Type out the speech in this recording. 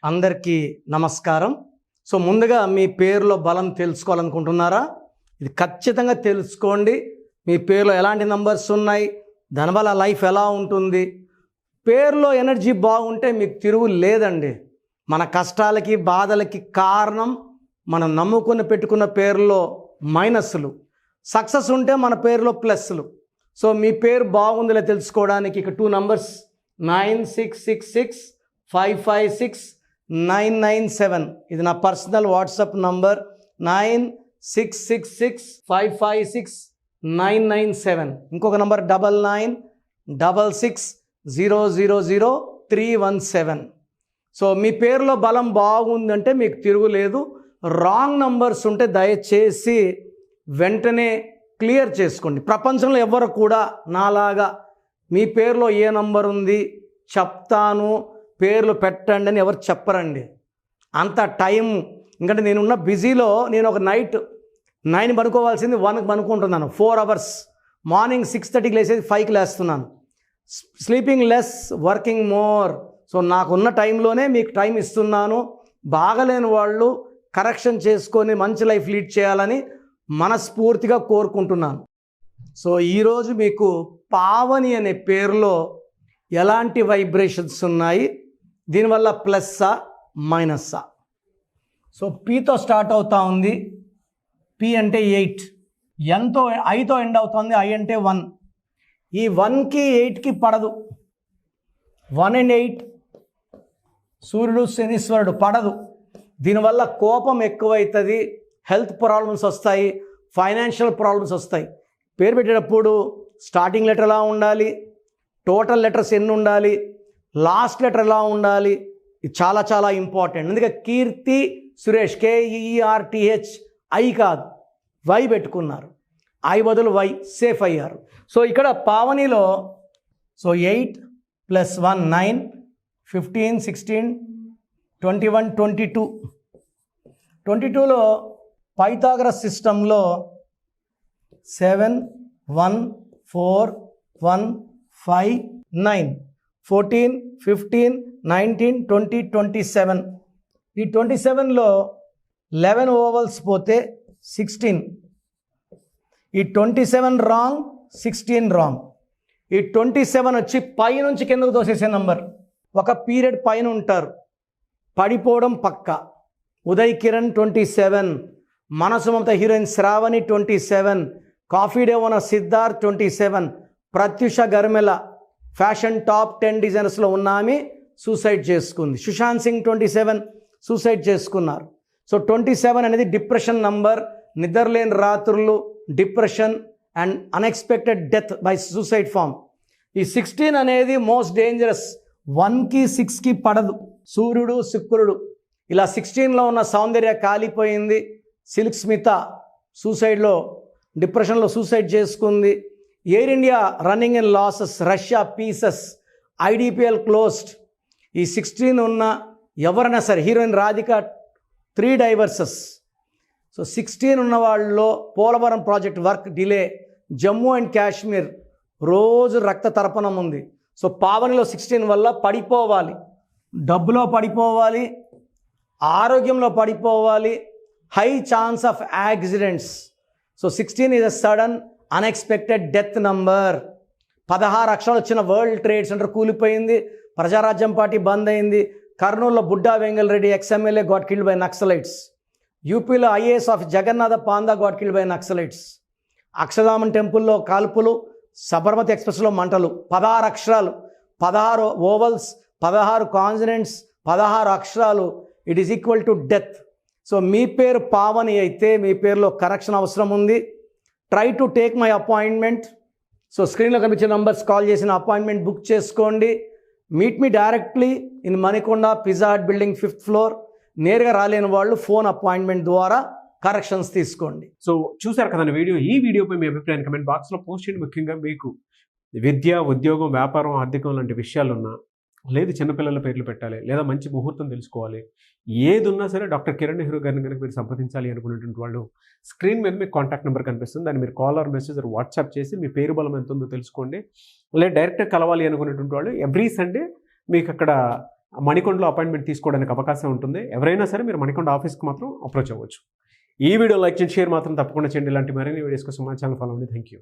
అందరికీ నమస్కారం. సో ముందుగా మీ పేరులో బలం తెలుసుకోవాలనుకుంటున్నారా? ఇది ఖచ్చితంగా తెలుసుకోండి. మీ పేరులో ఎలాంటి నంబర్స్ ఉన్నాయి, దానివల్ల లైఫ్ ఎలా ఉంటుంది. పేరులో ఎనర్జీ బాగుంటే మీకు తిరుగు లేదండి. మన కష్టాలకి బాధలకి కారణం మనం నమ్ముకుని పెట్టుకున్న పేరులో మైనస్లు. సక్సెస్ ఉంటే మన పేరులో ప్లస్లు. సో మీ పేరు బాగుందిలే తెలుసుకోవడానికి ఇక 2 నంబర్స్ 9666556997. ఇది నా పర్సనల్ వాట్సాప్ నంబర్ 9666556997. ఇంకొక నంబర్ 9966000317. సో మీ పేరులో బలం బాగుందంటే మీకు తిరుగులేదు. రాంగ్ నంబర్స్ ఉంటే దయచేసి వెంటనే క్లియర్ చేసుకోండి. ప్రపంచంలో ఎవరు కూడా నాలాగా మీ పేరులో ఏ నంబర్ ఉంది చెప్తాను, పేర్లు పెట్టండి అని ఎవరు చెప్పరండి. అంత టైం ఎందుకంటే నేనున్న బిజీలో నేను ఒక నైట్ 9 పనుకోవాల్సింది 1కి పనుకుంటున్నాను. 4 అవర్స్. మార్నింగ్ 6:30కి లేసేది 5కి లేస్తున్నాను. Sleeping less, working more. So నాకున్న టైంలోనే మీకు టైం ఇస్తున్నాను. బాగలేని వాళ్ళు కరెక్షన్ చేసుకొని మంచి లైఫ్ లీడ్ చేయాలని మనస్ఫూర్తిగా కోరుకుంటున్నాను. సో ఈరోజు మీకు పావని అనే పేరులో ఎలాంటి వైబ్రేషన్స్ ఉన్నాయి, దీనివల్ల ప్లస్సా మైనస్సా. సో పీతో స్టార్ట్ అవుతూ ఉంది. పి అంటే 8, ఎంతో ఐతో ఎండ్ అవుతుంది. ఐ అంటే 1. ఈ 1కి 8కి పడదు. 1 and 8 సూర్యుడు శనీశ్వరుడు పడదు. దీనివల్ల కోపం ఎక్కువవుతుంది, హెల్త్ ప్రాబ్లమ్స్ వస్తాయి, ఫైనాన్షియల్ ప్రాబ్లమ్స్ వస్తాయి. పేరు పెట్టేటప్పుడు స్టార్టింగ్ లెటర్ ఎలా ఉండాలి, టోటల్ లెటర్స్ ఎన్ని ఉండాలి, లాస్ట్ లెటర్ ఎలా ఉండాలి, ఇది చాలా చాలా ఇంపార్టెంట్. అందుకే కీర్తి సురేష్ KEERTH ఐ కాదు వై పెట్టుకున్నారు. ఐ బదులు వై, సేఫ్ అయ్యారు. సో ఇక్కడ పావనిలో 8 + 1 9, 15 16 21 22. 22లో పైథాగరస్ సిస్టంలో 7 1 4 1 5 9 14 15 19 20 27. ఈ 27లో 11 ఓవల్స్ పోతే 16. ఈ 27 రాంగ్, 16 రాంగ్. ఈ 27 వచ్చి పై నుంచి కిందకు తోసేసే నంబర్. ఒక పీరియడ్ పైన ఉంటారు, పడిపోవడం పక్క. Uday Kiran 27, Manasu Mamata heroine Shravani 27, Coffee Day owner Siddharth 27, Pratyusha Garimella fashion top 10 డిజైనర్స్లో ఉన్న ఆమె సూసైడ్ చేసుకుంది. సుశాంత్ సింగ్ 27 సూసైడ్ చేసుకున్నారు. సో 27 అనేది డిప్రెషన్ నంబర్. నిద్రలేని రాత్రులు, depression and unexpected death by suicide form. ఈ 16 అనేది మోస్ట్ డేంజరస్. 1కి 6కి పడదు. సూర్యుడు శుక్రుడు ఇలా 16లో ఉన్న సౌందర్య కాలిపోయింది. సిల్క్ స్మిత సూసైడ్లో, డిప్రెషన్లో సూసైడ్ చేసుకుంది. Air India running in losses, Russia pieces, IDPL closed. ఈ 16 ఉన్న ఎవరైనా సరే, హీరోయిన్ రాధిక 3 డైవర్సెస్. సో 16 ఉన్న వాళ్ళలో Polavaram project work delay, Jammu and Kashmir రోజు రక్త తర్పణం ఉంది. సో పావనిలో 16 వల్ల పడిపోవాలి, డబ్బులో పడిపోవాలి, ఆరోగ్యంలో పడిపోవాలి, high chance of accidents. So 16 is a sudden unexpected death number. 16 అక్షరాలు వచ్చిన వరల్డ్ ట్రేడ్ సెంటర్ కూలిపోయింది. ప్రజారాజ్యం పార్టీ బంద్ అయింది. కర్నూలులో Budda Vengal Reddy XMLA got killed by Naxalites. యూపీలో IAS of Jagannatha Panda got killed by Naxalites. అక్షరధామన్ టెంపుల్లో కాల్పులు, సబర్మతి ఎక్స్ప్రెస్లో మంటలు. 16 అక్షరాలు, 16 ఓవల్స్, 16 కాన్సనెంట్స్, 16 అక్షరాలు. It is equal to death. So మీ పేరు పావని అయితే మీ పేరులో కరెక్షన్ అవసరం ఉంది. Try to take my appointment. So స్క్రీన్లో కనిపించే నంబర్స్ కాల్ చేసిన అపాయింట్మెంట్ బుక్ చేసుకోండి. Meet me directly in Manikonda Pizza Hut building 5th floor. నేరుగా రాలేని వాళ్ళు ఫోన్ అపాయింట్మెంట్ ద్వారా కరెక్షన్స్ తీసుకోండి. సో చూసారు కదండి వీడియో. ఈ వీడియోపై మీ అభిప్రాయాన్ని కమెంట్ బాక్స్లో పోస్ట్ చేయండి. ముఖ్యంగా మీకు విద్య, ఉద్యోగం, వ్యాపారం, ఆర్థికం లాంటి విషయాలున్నా, లేదు చిన్నపిల్లల పేర్లు పెట్టాలి, లేదా మంచి ముహూర్తం తెలుసుకోవాలి, ఏది ఉన్నా సరే డాక్టర్ కిరణ్ నెహ్రూ గారిని కనుక మీరు సంప్రదించాలి అనుకునేటువంటి వాళ్ళు స్క్రీన్ మీద మీకు కాంటాక్ట్ నెంబర్ కనిపిస్తుంది. దాన్ని మీరు call or message or WhatsApp చేసి మీ పేరు బలం ఎంత ఉందో తెలుసుకోండి. లేదా డైరెక్ట్గా కలవాలి అనుకునేటువంటి వాళ్ళు ఎవ్రీ సండే మీకు అక్కడ మణికొండలో అపాయింట్మెంట్ తీసుకోవడానికి అవకాశం ఉంటుంది. ఎవరైనా సరే మీరు మణికొండ ఆఫీస్కి మాత్రం అప్రోచ్ అవ్వచ్చు. ఈ వీడియో లైక్ చేయండి, షేర్ మాత్రం తప్పకుండా చేయండి. ఇలాంటి మరిన్ని వీడియోస్ కోసం మా ఛానల్ ఫాలో అవ్వండి. Thank you.